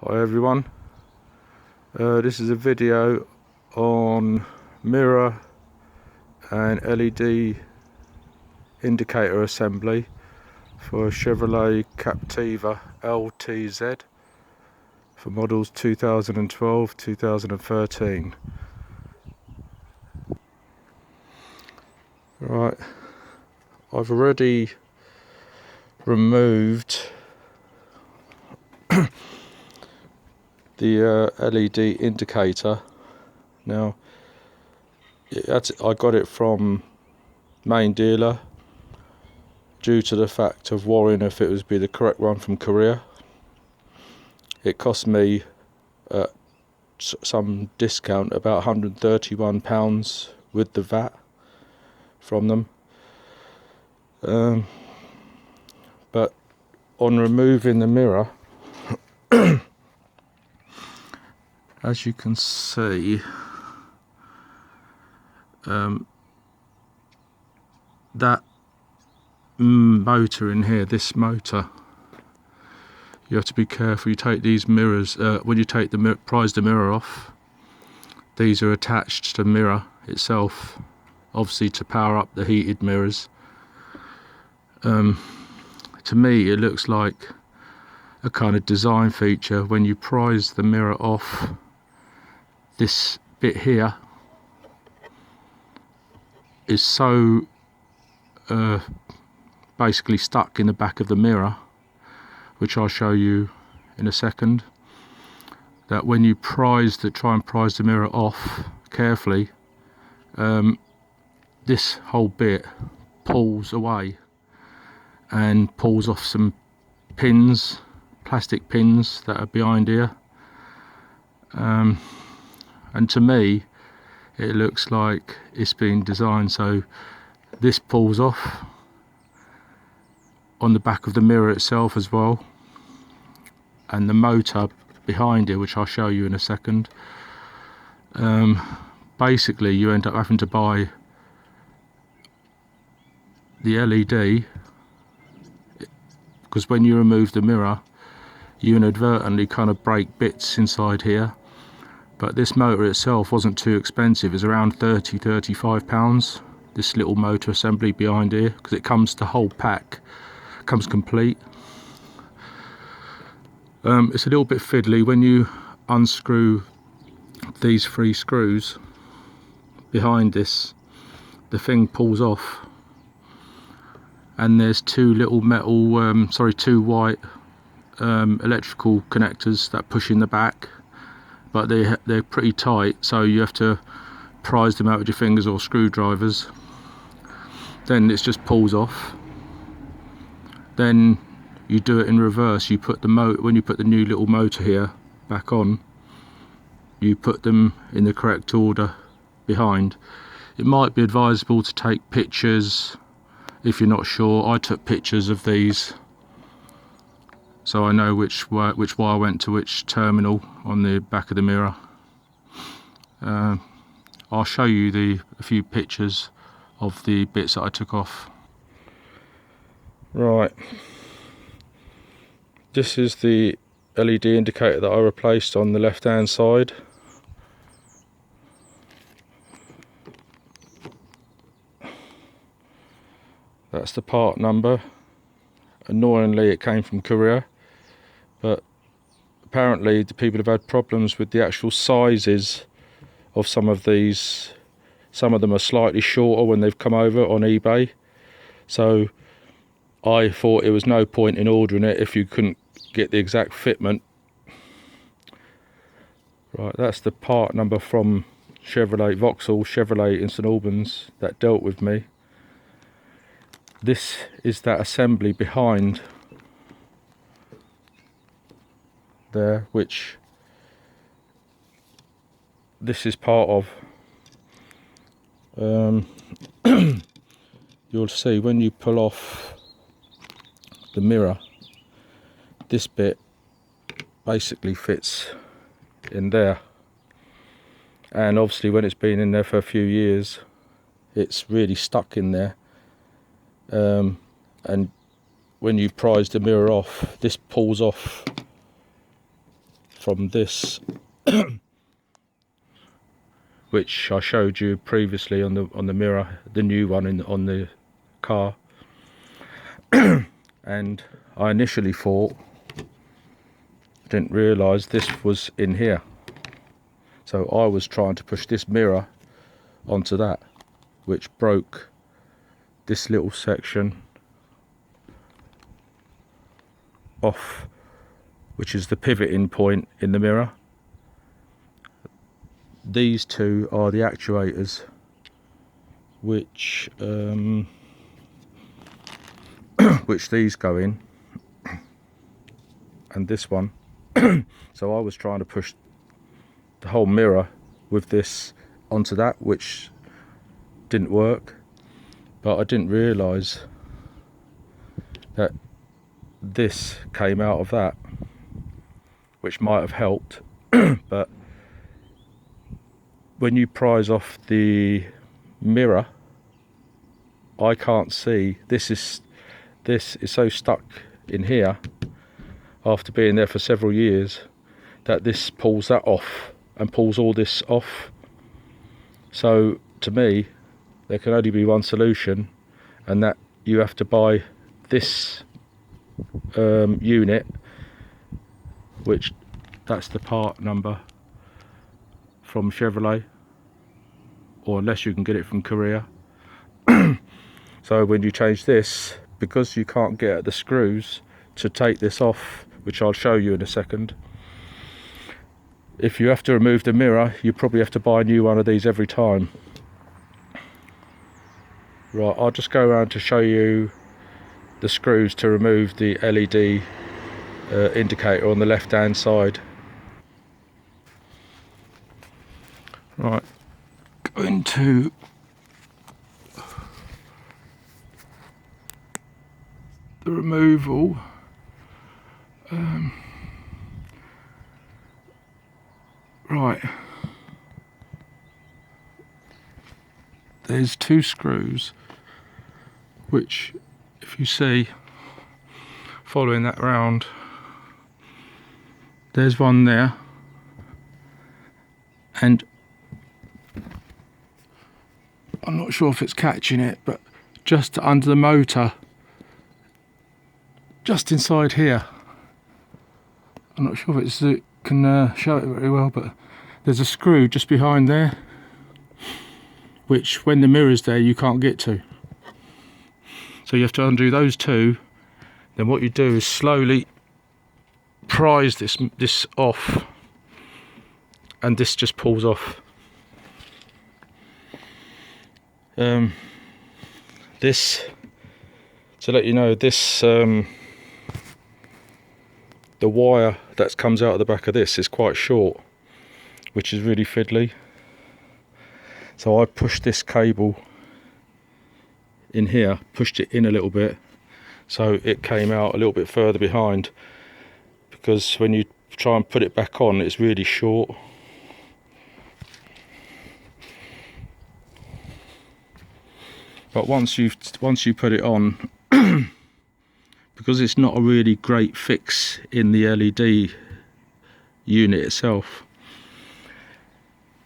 Hi everyone, this is a video on mirror and LED indicator assembly for a Chevrolet Captiva LTZ for models 2012-2013. Right, I've already removed the LED indicator. Now I got it from main dealer due to the fact of worrying if it would be the correct one from Korea. It cost me some discount, about £131 with the VAT from them. But on removing the mirror, as you can see, that motor in here, this motor, you have to be careful. You take these mirrors, when you take prise the mirror off, these are attached to the mirror itself, obviously to power up the heated mirrors. To me it looks like a kind of design feature. When you prise the mirror off, this bit here is so basically stuck in the back of the mirror, which I'll show you in a second, that when you try and prise the mirror off carefully, this whole bit pulls away and pulls off some pins, plastic pins that are behind here, and to me it looks like it's been designed so this pulls off on the back of the mirror itself as well, and the motor behind it, which I'll show you in a second. Basically you end up having to buy the LED, because when you remove the mirror you inadvertently kind of break bits inside here. But this motor itself wasn't too expensive. It's around £30–35, this little motor assembly behind here, because it comes, the whole pack comes complete. It's a little bit fiddly. When you unscrew these 3 screws behind this, the thing pulls off, and there's 2 little metal, 2 white electrical connectors that push in the back, but they're pretty tight, so you have to prise them out with your fingers or screwdrivers. Then it just pulls off. Then you do it in reverse. You put the when you put the new little motor here back on, you put them in the correct order behind. It might be advisable to take pictures if you're not sure. I took pictures of these so I know which wire went to which terminal on the back of the mirror. I'll show you a few pictures of the bits that I took off. Right, this is the LED indicator that I replaced on the left hand side. That's the part number. Annoyingly it came from Korea, but apparently the people have had problems with the actual sizes of some of these. Some of them are slightly shorter when they've come over on eBay, so I thought it was no point in ordering it if you couldn't get the exact fitment. Right, that's the part number from Vauxhall Chevrolet in St Albans that dealt with me. This is that assembly behind there, which this is part of. You'll see when you pull off the mirror, this bit basically fits in there, and obviously when it's been in there for a few years it's really stuck in there. And when you prise the mirror off, this pulls off from this, which I showed you previously on the mirror, the new one on the car. And I initially thought, didn't realise this was in here, so I was trying to push this mirror onto that, which broke this little section off, which is the pivoting point in the mirror. These two are the actuators which which these go in, and this one. So I was trying to push the whole mirror with this onto that, which didn't work, but I didn't realise that this came out of that, which might have helped. But when you prise off the mirror, I can't see. This is so stuck in here after being there for several years that this pulls that off and pulls all this off. So to me, there can only be one solution, and that you have to buy this unit, which that's the part number from Chevrolet, or unless you can get it from Korea. So when you change this, because you can't get at the screws to take this off, which I'll show you in a second, if you have to remove the mirror, you probably have to buy a new one of these every time. Right, I'll just go around to show you the screws to remove the LED indicator on the left hand side. Right, go into the removal. Right, there's two screws which, if you see, following that round, there's one there, and I'm not sure if it's catching it, but just under the motor, just inside here, I'm not sure if it can show it very well, but there's a screw just behind there, which when the mirror's there you can't get to. So you have to undo those two. Then what you do is slowly prise this off, and this just pulls off. This, to let you know, this the wire that comes out of the back of this is quite short, which is really fiddly. So I pushed this cable in here, pushed it in a little bit, so it came out a little bit further behind, because when you try and put it back on, it's really short. But once you put it on, because it's not a really great fix in the LED unit itself,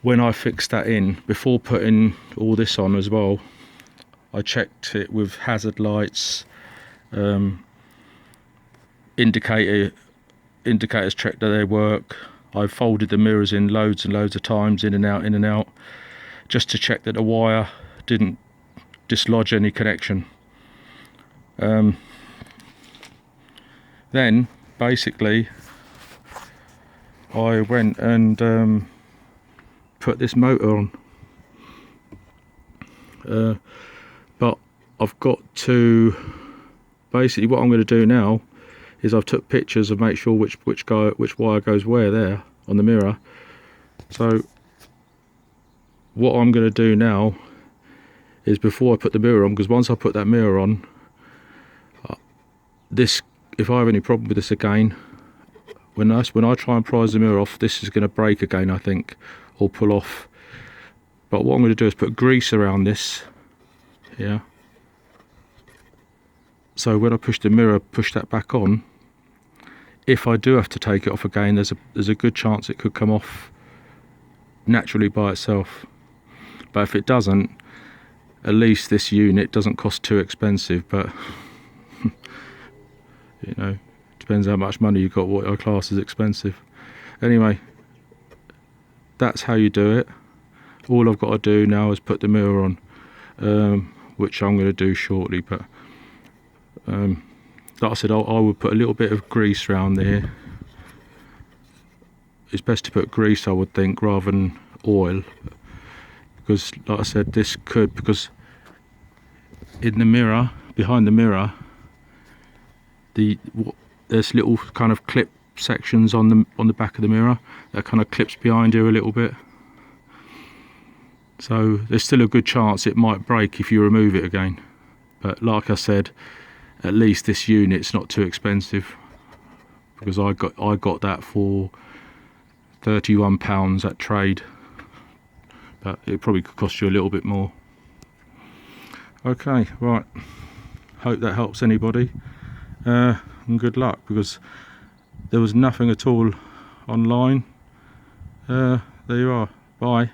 when I fixed that in, before putting all this on as well, I checked it with hazard lights, indicators checked that they work. I folded the mirrors in loads and loads of times, in and out, just to check that the wire didn't dislodge any connection. Then basically I went and put this motor on, but I've got to, basically what I'm going to do now is I've took pictures of make sure which wire goes where there on the mirror. So what I'm going to do now is, before I put the mirror on, because once I put that mirror on, this, if I have any problem with this again, when I try and prise the mirror off, this is going to break again, I think, or pull off. But what I'm going to do is put grease around this here, so when I push the mirror, push that back on, if I do have to take it off again, there's a good chance it could come off naturally by itself. But if it doesn't, at least this unit doesn't cost too expensive. But you know, depends how much money you've got, what I class as expensive. Anyway, that's how you do it. All I've got to do now is put the mirror on, which I'm going to do shortly. But like I said, I would put a little bit of grease around there. It's best to put grease, I would think, rather than oil, because like I said, this could, because in the mirror, behind the mirror, there's little kind of clip sections on the back of the mirror that kind of clips behind here a little bit. So there's still a good chance it might break if you remove it again. But like I said, at least this unit's not too expensive, because I got that for £31 at trade, but it probably could cost you a little bit more. Okay, right, hope that helps anybody, and good luck, because there was nothing at all online. There you are, bye.